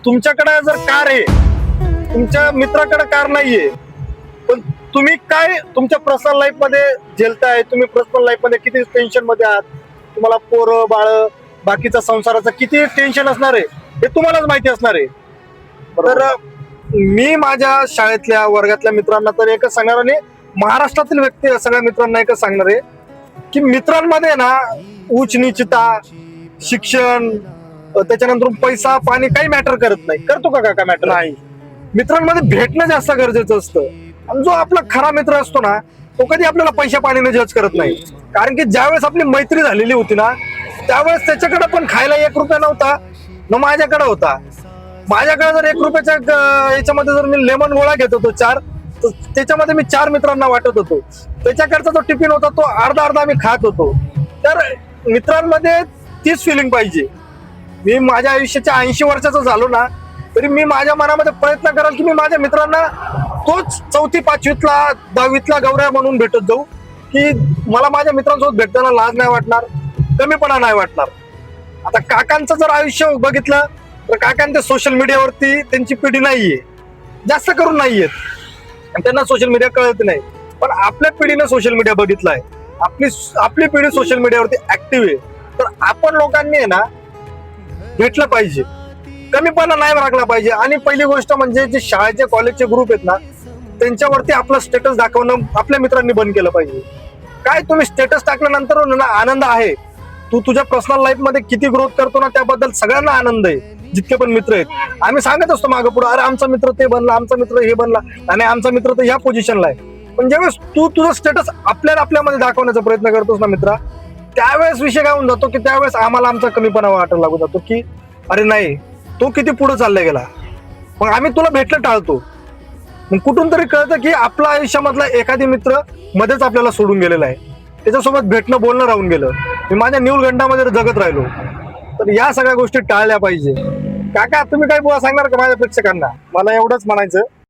तुमच्याकडे जर कार आहे, तुमच्या मित्राकडे कार नाहीये, पण तुम्ही काय तुमच्या पर्सनल लाईफ मध्ये झेलताय, तुम्ही पर्सनल लाईफ मध्ये किती टेन्शन मध्ये आहात, तुम्हाला पोरं बाळ बाकीचा संसाराचं किती टेन्शन असणार आहे हे तुम्हालाच माहिती असणार आहे. तर मी माझ्या शाळेतल्या वर्गातल्या मित्रांना तर एकच सांगणार आणि महाराष्ट्रातील व्यक्ती सगळ्या मित्रांना एकच सांगणार आहे की मित्रांमध्ये ना उच्च नीचता, शिक्षण, त्याच्यानंतर पैसा पाणी काही मॅटर करत नाही. करतो का काका मॅटर? नाही. मित्रांमध्ये भेटणं जास्त गरजेचं असतं. आणि जो आपला खरा मित्र असतो ना तो कधी आपल्याला पैशा पाणीने जज करत नाही. कारण की ज्यावेळेस आपली मैत्री झालेली होती ना त्यावेळेस त्याच्याकडे पण खायला 1 रुपया नव्हता न माझ्याकडे होता. माझ्याकडे जर 1 रुपयाच्या याच्यामध्ये जर मी लेमन गोळा घेत होतो 4, तर त्याच्यामध्ये मी 4 मित्रांना वाटत होतो. त्याच्याकडचा जो टिफिन होता तो अर्धा मी खात होतो. तर मित्रांमध्ये तीच फिलिंग पाहिजे. मी माझ्या आयुष्याच्या 80 वर्षाचा झालो ना तरी मी माझ्या मनामध्ये प्रयत्न कराल की मी माझ्या मित्रांना तोच 4थी 5वीतला 10वीतला गौऱ्या म्हणून भेटत जाऊ की मला माझ्या मित्रांसोबत भेटताना लाज नाही वाटणार, कमीपणा नाही वाटणार. आता काकांचं जर आयुष्य बघितलं तर काकांचे सोशल मीडियावरती त्यांची पिढी नाहीये, जास्त करून नाहीयेत, त्यांना सोशल मीडिया कळत नाही. पण आपल्या पिढीने सोशल मीडिया बघितलाय, आपली पिढी सोशल मीडियावरती ऍक्टिव्ह आहे. तर आपण लोकांनी आहे ना भेटलं पाहिजे, कमीपणा नाही राखला पाहिजे. आणि पहिली गोष्ट म्हणजे जे शाळेचे कॉलेजचे ग्रुप आहेत ना त्यांच्यावरती आपलं स्टेटस दाखवणं आपल्या मित्रांनी बंद केलं पाहिजे. काय तुम्ही स्टेटस टाकल्यानंतर ना आनंद आहे, तू तुझ्या पर्सनल लाईफ मध्ये किती ग्रोथ करतो ना त्याबद्दल सगळ्यांना आनंद आहे. जितके पण मित्र आहेत आम्ही सांगत असतो मागं पुढे, अरे आमचा मित्र ते बनला, आमचा मित्र हे बनला आणि आमचा मित्र तर ह्या पोझिशनला आहे. पण ज्यावेळेस तू तुझं स्टेटस आपल्यामध्ये दाखवण्याचा प्रयत्न करतोस ना मित्रा, त्यावेळेस विषय काय होऊन जातो की त्यावेळेस आम्हाला आमचा कमीपणा वाटायला लागून जातो की अरे नाही तो किती पुढे चालला गेला, मग आम्ही तुला भेटलं टाळतो. मग कुठून तरी कळतं की आपल्या आयुष्यामधला एखादी मित्र मध्येच आपल्याला सोडून गेलेला आहे, त्याच्यासोबत भेटणं बोलणं राहून गेलं, मी माझ्या न्यूलगंडामध्ये जगत राहिलो. तर या सगळ्या गोष्टी टाळल्या पाहिजे. काका तुम्ही काय बुवा सांगणार का माझ्या प्रेक्षकांना? मला एवढंच म्हणायचं